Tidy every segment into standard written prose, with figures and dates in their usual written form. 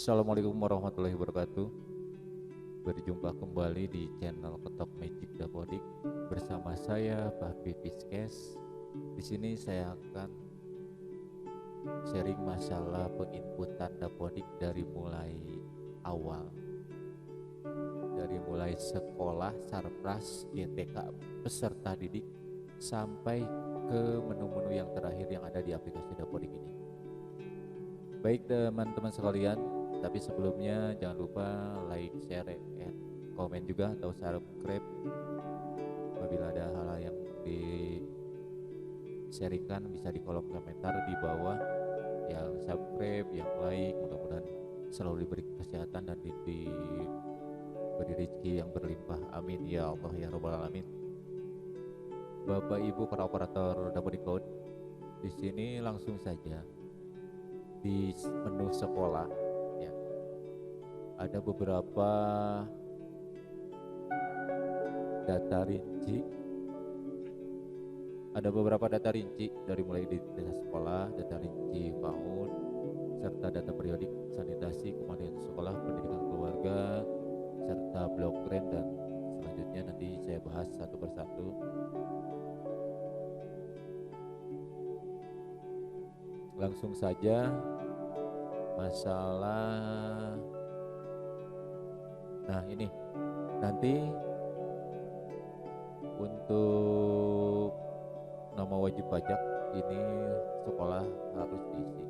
Assalamualaikum warahmatullahi wabarakatuh. Berjumpa kembali di channel Ketok Magic Dapodik bersama saya Bahfi Fiskes. Di sini saya akan sharing masalah penginputan Dapodik dari mulai awal, dari mulai sekolah, sarpras, GTK, peserta didik sampai ke menu-menu yang terakhir yang ada di aplikasi Dapodik ini. Baik teman-teman sekalian, tapi sebelumnya jangan lupa like, share, and komen juga atau subscribe apabila ada hal yang di sharingkan bisa di kolom komentar di bawah. Yang subscribe, yang like, mudah-mudahan selalu diberi kesehatan dan diberi rezeki yang berlimpah. Amin ya Allah ya Rabbal alamin. Bapak Ibu para operator Dapodik Cloud, di sini langsung saja di menu sekolah ya, ada beberapa data rinci dari mulai di data sekolah, data rinci PAUD, serta data periodik sanitasi, kemudian sekolah, pendidikan keluarga, serta blok grant, dan selanjutnya nanti saya bahas satu persatu. Langsung saja masalah. Nah ini nanti untuk nama wajib pajak ini sekolah harus diisi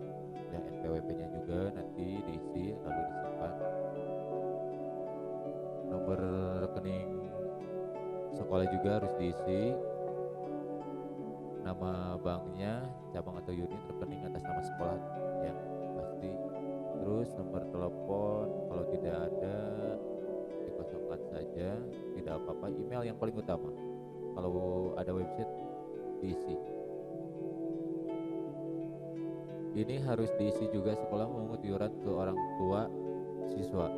dan NPWP-nya juga nanti diisi lalu disimpan. Nomor rekening sekolah juga harus diisi, nama banknya, cabang atau unit rekening atas nama sekolah ya pasti. Terus nomor telepon kalau tidak ada dikosongkan saja, tidak apa-apa. Email yang paling utama, kalau ada website diisi. Ini harus diisi juga sekolah memungut iuran ke orang tua siswa.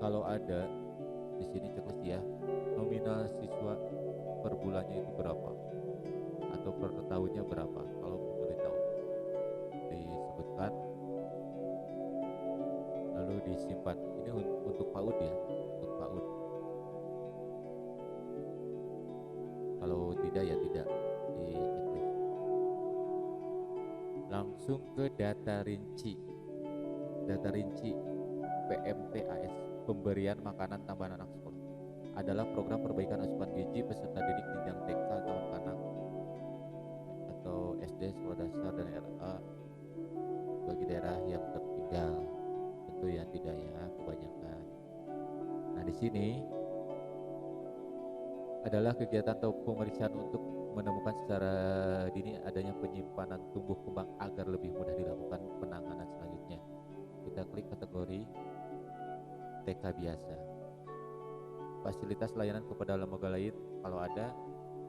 Kalau ada di sini checklist ya, nominal siswa per bulannya itu berapa atau per tahunnya berapa. Kalau boleh tahu disebutkan lalu disimpan. Ini untuk PAUD ya, untuk PAUD. Kalau tidak ya tidak di checklist. Langsung ke data rinci. Data rinci PMTAS, pemberian makanan tambahan anak sekolah, adalah program perbaikan asupan gizi peserta didik jenjang TK atau anak atau SD, sekolah dasar dan RA bagi daerah yang tertinggal. Tentu ya tidak ya kebanyakan. Nah di sini adalah kegiatan atau pemeriksaan untuk menemukan secara dini adanya penyimpanan tumbuh kembang agar lebih mudah dilakukan penanganan selanjutnya. Kita klik kategori TK biasa. Fasilitas layanan kepada lembaga lain kalau ada,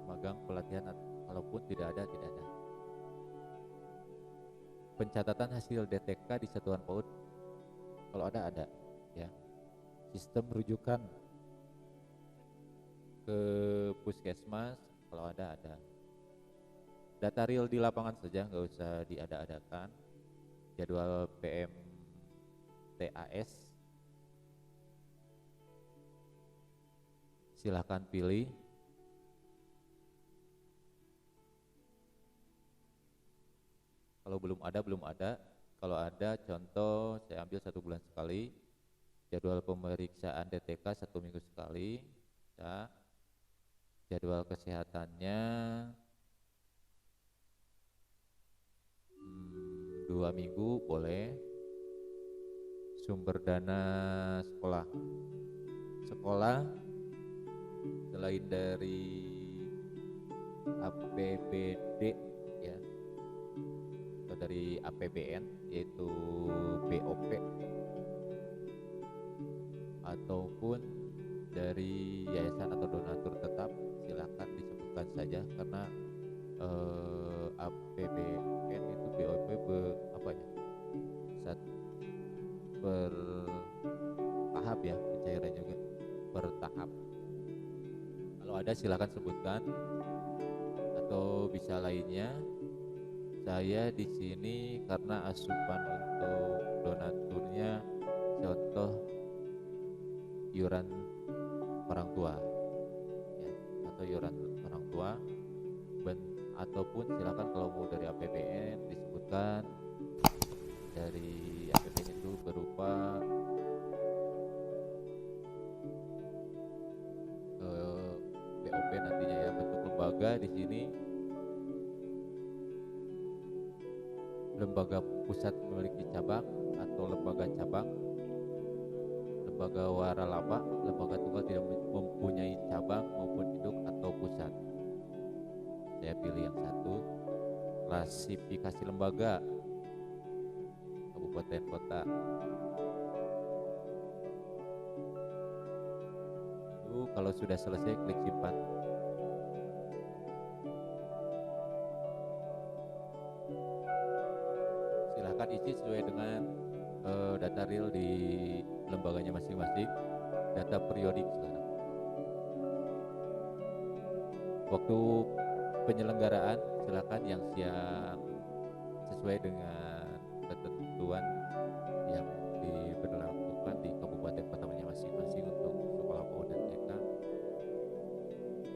magang, pelatihan, kalaupun tidak ada, tidak ada. Pencatatan hasil DTK di satuan PAUD kalau ada ya. Sistem rujukan ke puskesmas kalau ada. Data real di lapangan saja, nggak usah diada-adakan. Jadwal PMTAS silahkan pilih. Kalau belum ada. Kalau ada, contoh saya ambil 1 bulan sekali. Jadwal pemeriksaan DTK 1 minggu sekali. Ya. Jadwal kesehatannya 2 minggu boleh. Sumber dana sekolah. Sekolah selain dari APBD ya, atau dari APBN yaitu BOP, ataupun dari yayasan atau donatur tetap, silakan disebutkan saja karena APBN itu BOP apa ya, bertahap ya, pencairannya juga bertahap. Kalau ada silakan sebutkan atau bisa lainnya Saya di sini karena asupan untuk donaturnya contoh iuran orang tua, ya, atau iuran orang tua, ataupun silakan kalau mau dari APBN disebutkan dari APBN itu berupa BOP nantinya ya, bentuk lembaga di sini. Lembaga pusat memiliki cabang atau lembaga cabang, lembaga waralaba, lembaga tunggal tidak mempunyai cabang maupun induk atau pusat. Saya pilih yang satu. Klasifikasi lembaga kabupaten kota. Kalau sudah selesai klik simpan. Silahkan isi sesuai dengan data real di lembaganya masing-masing. Data periodik sekarang. Waktu penyelenggaraan silakan yang sesuai dengan ketentuan yang diberlakukan di kabupaten kotanya masing-masing untuk sekolah PAUD dan TK.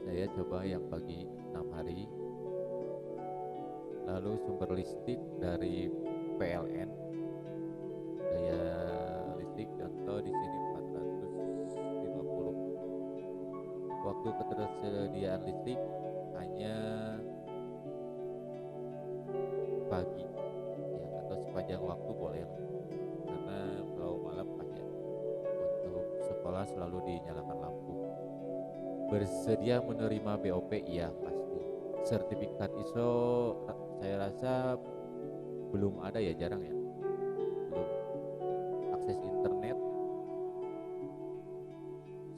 Saya coba yang pagi 6 hari. Lalu sumber listrik dari PLN, daya listrik contoh di sini 450. Waktu ketersediaan listrik hanya pagi ya, atau sepanjang waktu boleh, karena kalau malam pasti untuk sekolah selalu dinyalakan lampu. Bersedia menerima BOP? Iya pasti. Sertifikat ISO saya rasa belum ada ya, jarang ya, belum. Akses internet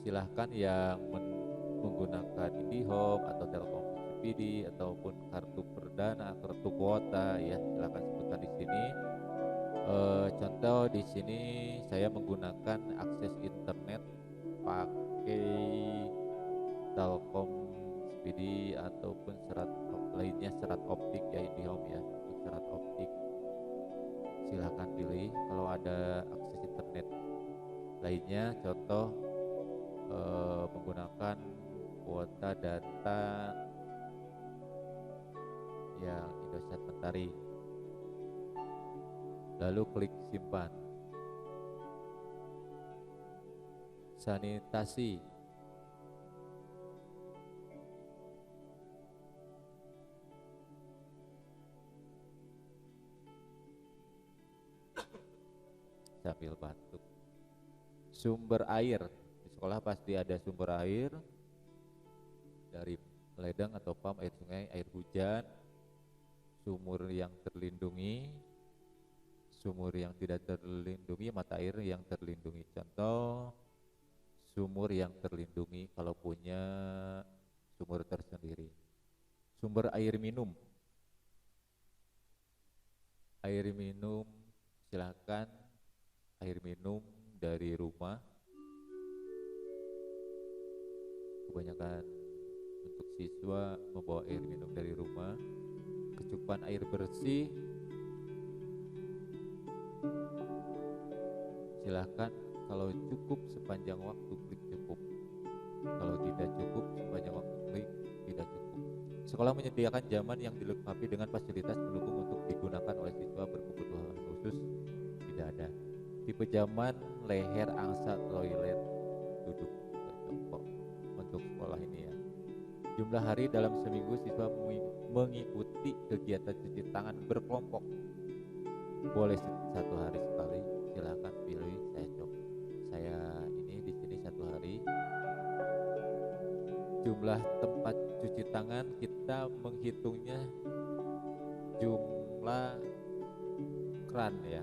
silahkan yang menggunakan IndiHome atau Telkom SPD ataupun kartu perdana, kartu kuota ya, silahkan sebutkan di sini. Contoh di sini saya menggunakan akses internet pakai Telkom SPD ataupun lainnya serat optik ya, IndiHome ya, untuk serat optik. Silahkan pilih. Kalau ada akses internet lainnya, contoh menggunakan kuota data yang Indosat Mentari, lalu klik simpan. Sanitasi sambil batuk. Sumber air di sekolah pasti ada sumber air dari ledeng atau pam, air sungai, air hujan, sumur yang terlindungi, sumur yang tidak terlindungi, mata air yang terlindungi. Contoh sumur yang terlindungi kalau punya sumur tersendiri. Sumber air minum. Air minum silakan air minum dari rumah. Kebanyakan untuk siswa membawa air minum dari rumah. Kecukupan air bersih silahkan, kalau cukup sepanjang waktu klik cukup, kalau tidak cukup sepanjang waktu klik tidak cukup. Sekolah menyediakan jamban yang dilengkapi dengan fasilitas pendukung untuk digunakan oleh siswa berkebutuhan khusus tidak ada. Tipe jamban leher angsa toilet duduk cocok untuk sekolah ini ya. Jumlah hari dalam seminggu siswa mengikuti kegiatan cuci tangan berkelompok boleh 1 hari sekali, silahkan pilih. Saya ini di sini 1 hari. Jumlah tempat cuci tangan kita menghitungnya jumlah keran ya.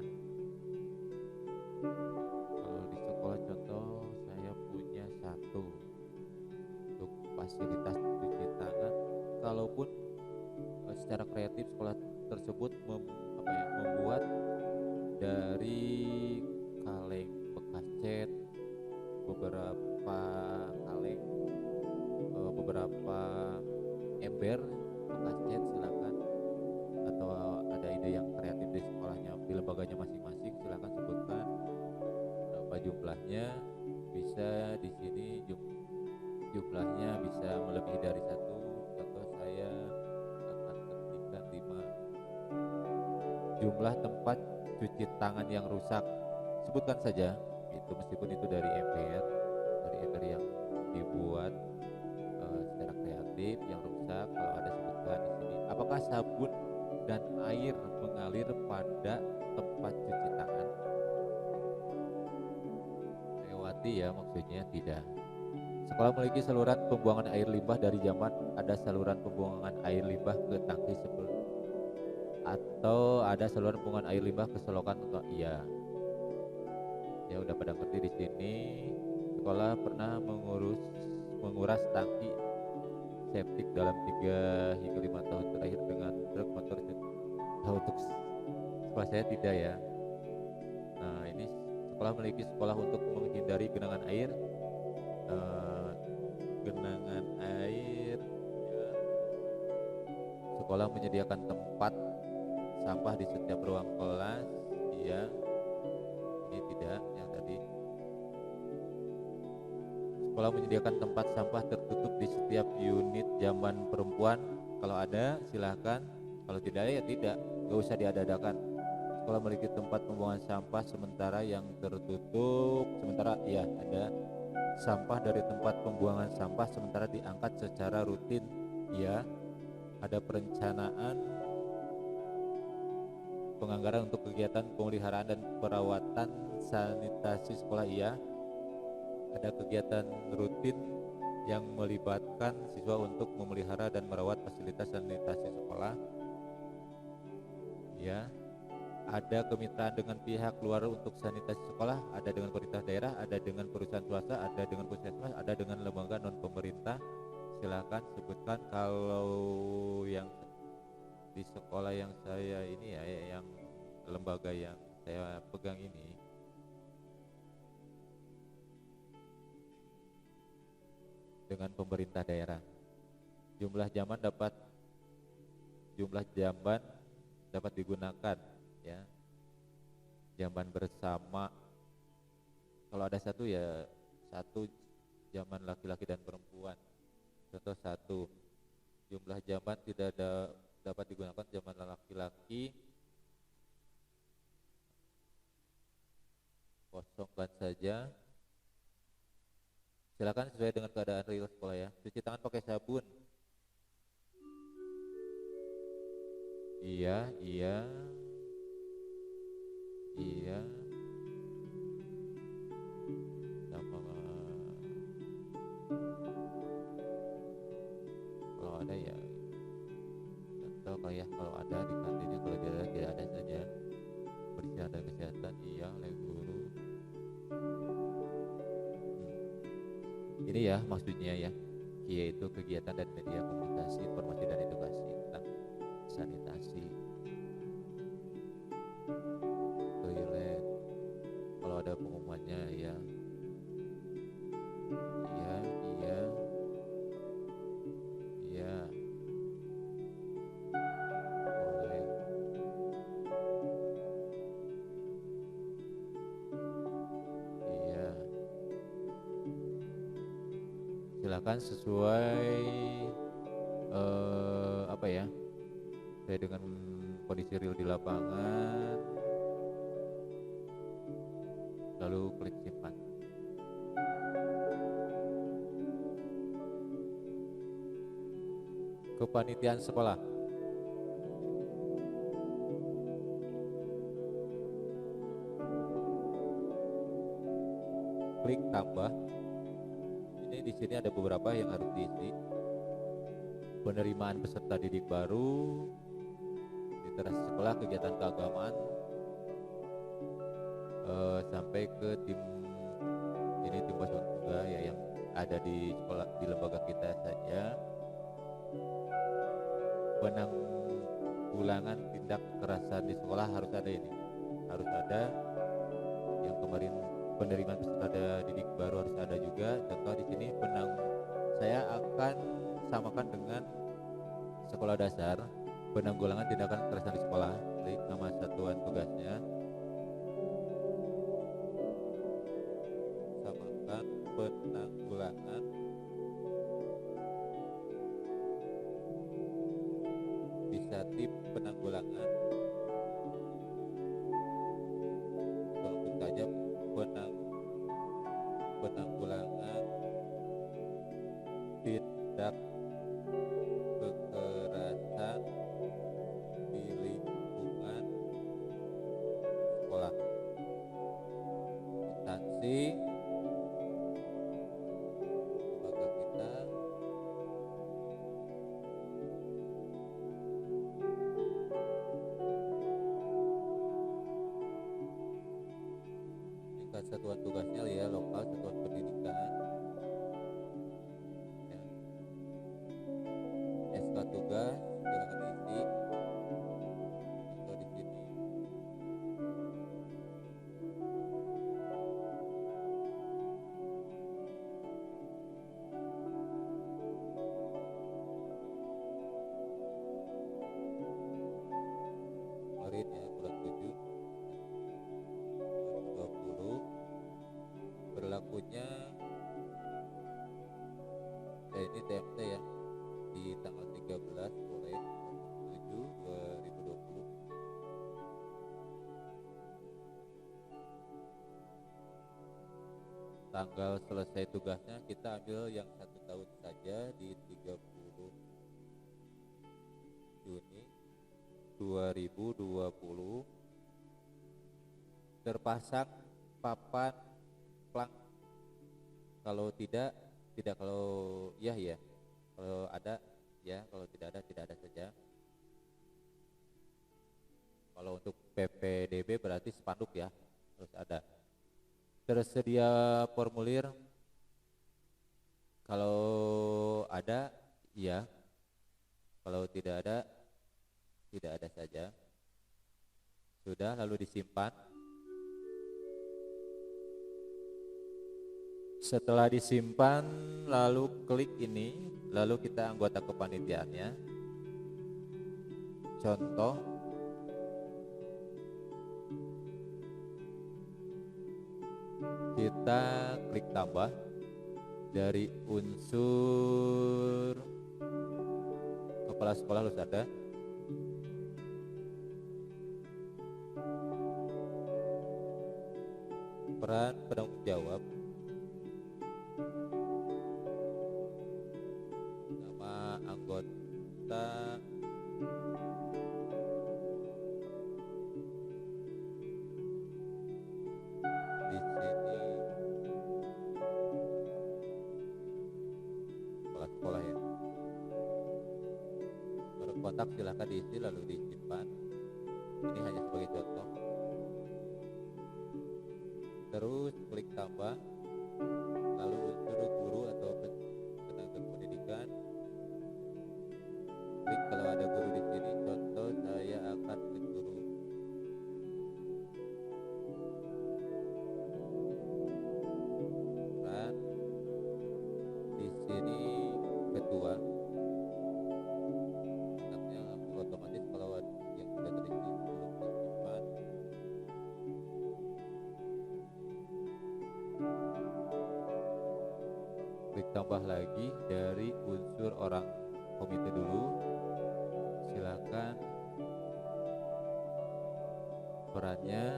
Kalau di sekolah contoh saya punya 1 untuk fasilitas cuci tangan. Kalaupun secara kreatif sekolah tersebut membuat dari kaleng bekas cat, beberapa kaleng, beberapa ember bekas cat silakan, atau lembaganya masing-masing, silakan sebutkan berapa jumlahnya. Bisa di sini jumlahnya bisa melebihi dari satu. Contoh saya akan ketikkan 5. Jumlah tempat cuci tangan yang rusak, sebutkan saja itu, meskipun itu dari ember yang dibuat secara kreatif yang rusak. Kalau ada, sebutkan di sini. Apakah sabun dan air mengalir pada tempat cuci tangan? Lewati ya, maksudnya tidak. Sekolah memiliki saluran pembuangan air limbah. Dari zaman ada saluran pembuangan air limbah ke tangki atau ada saluran pembuangan air limbah ke selokan? Atau iya. Ya udah pada ngerti di sini. Sekolah pernah menguras tangki septik dalam 3 hingga 5 tahun terakhir dengan truk motor. Untuk sekolah saya tidak ya. Nah, ini sekolah memiliki sekolah untuk menghindari genangan air. Genangan air ya. Sekolah menyediakan tempat sampah di setiap ruang kelas. Iya. Ini tidak, yang tadi. Sekolah menyediakan tempat sampah tertutup di setiap unit jamban perempuan. Kalau ada silahkan, kalau tidak ada ya tidak, gak usah diadakan. Sekolah memiliki tempat pembuangan sampah sementara yang tertutup. Sementara ya ada. Sampah dari tempat pembuangan sampah sementara diangkat secara rutin. Ya, ada perencanaan penganggaran untuk kegiatan pemeliharaan dan perawatan sanitasi sekolah. Iya, ada kegiatan rutin yang melibatkan siswa untuk memelihara dan merawat fasilitas sanitasi sekolah. Ya, ada kemitraan dengan pihak luar untuk sanitasi sekolah, ada dengan pemerintah daerah, ada dengan perusahaan swasta, ada dengan puskesmas, ada dengan lembaga non pemerintah. Silakan sebutkan. Kalau yang di sekolah yang saya ini ya, yang lembaga yang saya pegang ini, dengan pemerintah daerah. Jumlah jamban dapat digunakan ya. Jamban bersama, kalau ada satu ya satu jamban laki-laki dan perempuan. Contoh 1. Jumlah jamban tidak dapat digunakan jamban laki-laki, kosongkan saja. Silakan sesuai dengan keadaan real sekolah ya. Cuci tangan pakai sabun. Iya. Sama kalau ada ya. Contoh kayak kalau ada di kantinnya, kalau tidak ada saja. Kebersihan dan kesehatan iya oleh guru. Ini ya maksudnya ya, yaitu kegiatan dan media komunikasi, informasi dan edukasi tentang sanitasi. Toilet, kalau ada pengumumannya ya. Iya, boleh. Iya, silakan sesuai apa ya, saya dengan kondisi real di lapangan, lalu klik simpan. Kepanitiaan sekolah, klik tambah. Ini di sini ada beberapa yang harus diisi. Penerimaan peserta didik baru, literasi sekolah, kegiatan keagamaan, sampai ke tim pasukan juga ya, yang ada di sekolah, di lembaga kita saja. Penanggulangan tindak kekerasan di sekolah harus ada ini, harus ada. Yang kemarin penerimaan peserta didik baru harus ada juga. Contoh di sini saya akan samakan dengan sekolah dasar. Penanggulangan tindakan kekerasan di sekolah, klik nama satuan tugasnya. penanggulangan bisa tim penanggulangan, langsung saja penanggulangan tindak kekerasan di lingkungan sekolah. Instansi lembaga kita tingkat satuan tugasnya ya lokal satuan pendidikan ya. SK tugas silakan isi atau di sini. Kemarin ya bulan 7 2020 berlakunya ini TMT ya di tanggal 13 mulai 7 2020. Tanggal selesai tugasnya kita ambil yang 1 tahun saja di 30 Juni 2020. Terpasang papan plank, kalau tidak kalau ya kalau ada ya, kalau tidak ada saja. Kalau untuk PPDB berarti spanduk ya harus ada. Tersedia formulir, kalau ada ya, kalau tidak ada saja. Sudah, lalu disimpan. Setelah disimpan, lalu klik ini, lalu kita anggota kepanitiaannya. Contoh, kita klik tambah dari unsur kepala sekolah harus ada. Peran penanggung jawab, nama anggota, di sini kepala sekolah ya. Berkontak silahkan diisi lalu disimpan. Ini hanya sebagai contoh. Terus klik tambah, lalu unsur guru atau tenaga pendidikan. Klik kalau ada guru di sini. Contoh, saya akan klik guru. Dan di sini ketua. Anaknya otomatis kalau yang sudah terisi belum disimpan. Klik tambah lagi dari unsur orang komite dulu. Silakan perannya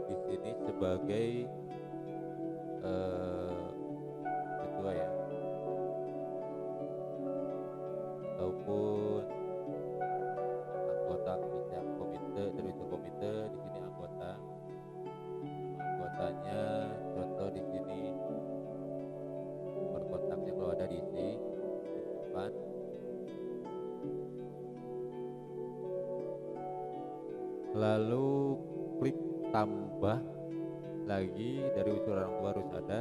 di sini sebagai ketua ya, ataupun anggota bisa komite, dari unsur komite di sini anggotanya. Contoh di sini berkontaknya kalau ada diisi, disimpan. Lalu klik tambah lagi dari unsur orang tua harus ada.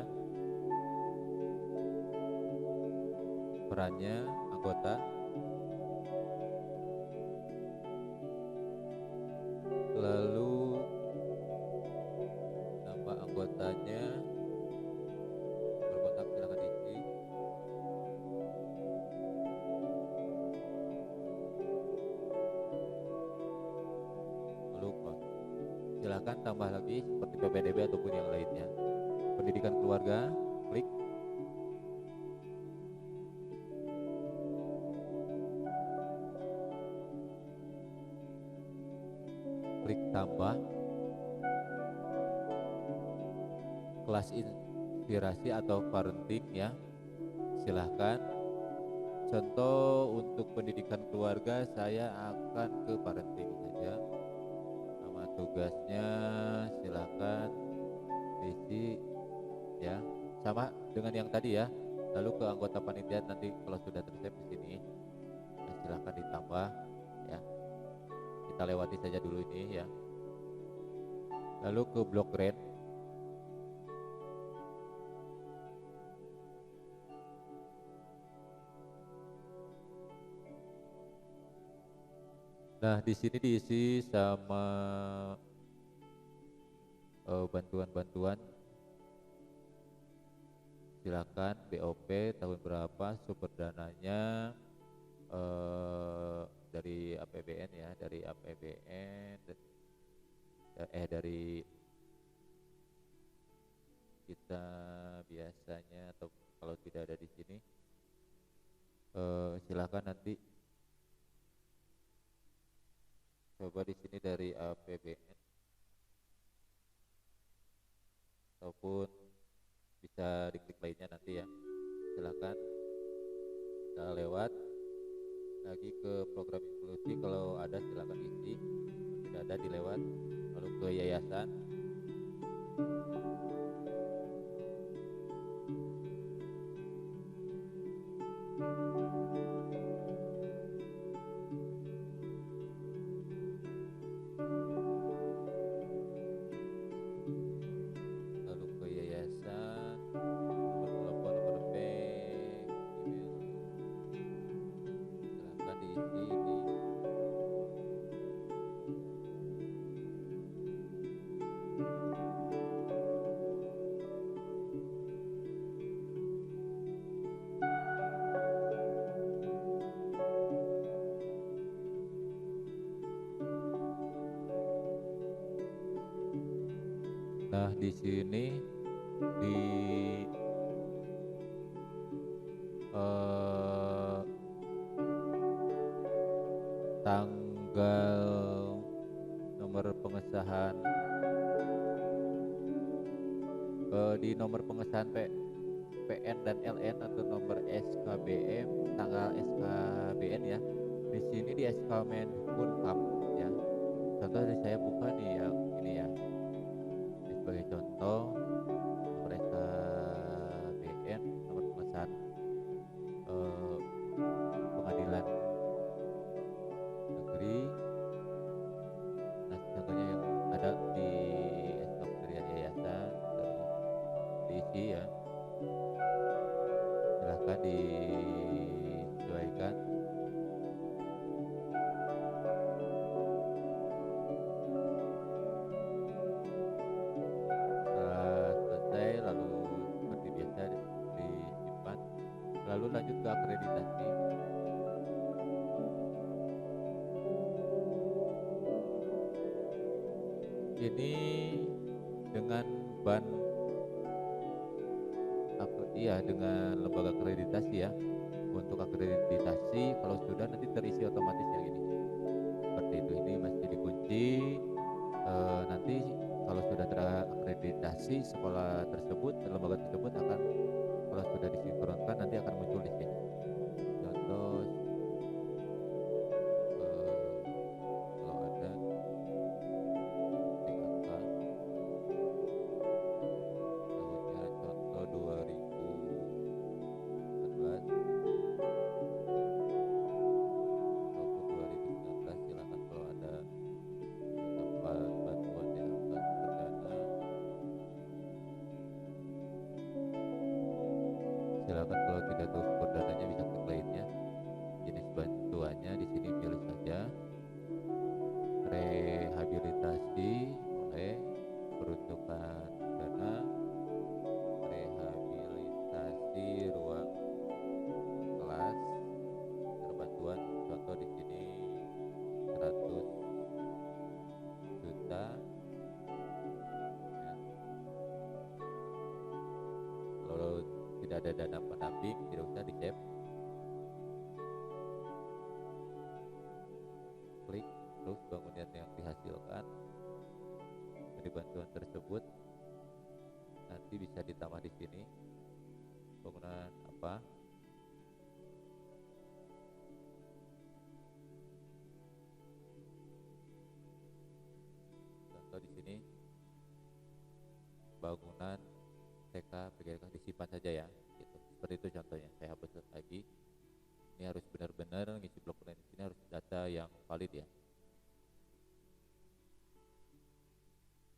Perannya anggota. Lalu nama anggotanya, berkontak silakan isi. Lalu silakan tambah lagi seperti PPDB ataupun yang lainnya. pendidikan keluarga, klik. Klik tambah. Kelas inspirasi atau parenting ya, silahkan. Contoh untuk pendidikan keluarga saya akan ke parenting saja. Nama tugasnya silahkan isi ya, sama dengan yang tadi ya. Lalu ke anggota panitia nanti kalau sudah tersave di sini, silahkan ditambah ya. Kita lewati saja dulu ini ya. Lalu ke blok grant. Nah, di sini diisi sama bantuan-bantuan. Silakan BOP tahun berapa, sumber dananya dari APBN ya, dari APBN dari kita biasanya, atau kalau tidak ada di sini silakan nanti coba di sini dari APBN ataupun bisa diklik lainnya nanti ya. Silakan kita lewat lagi ke program inklusi, kalau ada silakan isi, kalau tidak ada dilewat. Lalu ke yayasan. Lalu ke yayasan, nomor telepon, nomor bank, email, silahkan diisi ini. Nah, di sini di tanggal nomor pengesahan di nomor pengesahan PN dan LN atau nomor SKBM, tanggal SKBN ya. Di sini di SK Menkumham ya. Contoh dari saya buka nih yang ini ya. Ini sebagai contoh nomor SKBN, nomor pengesahan pengadilan negeri. Nah, contohnya yang ada di SK Kementerian Yayasan, terus diisi ya. Silahkan disesuaikan. Setelah selesai, lalu seperti biasa disimpan, lalu lanjut ke akreditasi. Ini dengan dengan lembaga akreditasi ya. Untuk akreditasi kalau sudah nanti terisi otomatis yang ini. Seperti itu, ini masih dikunci. Nanti kalau sudah terakreditasi sekolah tersebut, lembaga tersebut akan, kalau sudah disinkronkan nanti akan muncul di sini. Contoh kalau ada di angka tahunnya contoh 2014 ataupun 2019, silakan kalau ada tempat bantuan yang perdana, silakan kalau tidak tahu sumber ada dana pendamping, tidak usah di-save. Klik terus bangunan yang dihasilkan dari bantuan tersebut, nanti bisa ditambah di sini bangunan apa. Contoh di sini bangunan TK PGK disimpan saja ya, gitu. Seperti itu contohnya. Saya hapus lagi. Ini harus benar-benar ngisi blok lain di sini harus data yang valid ya.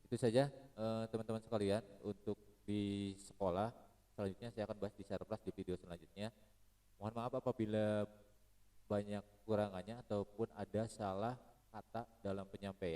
Itu saja teman-teman sekalian untuk di sekolah. Selanjutnya saya akan bahas di Sarpras di video selanjutnya. Mohon maaf apabila banyak kurangannya ataupun ada salah kata dalam penyampaian.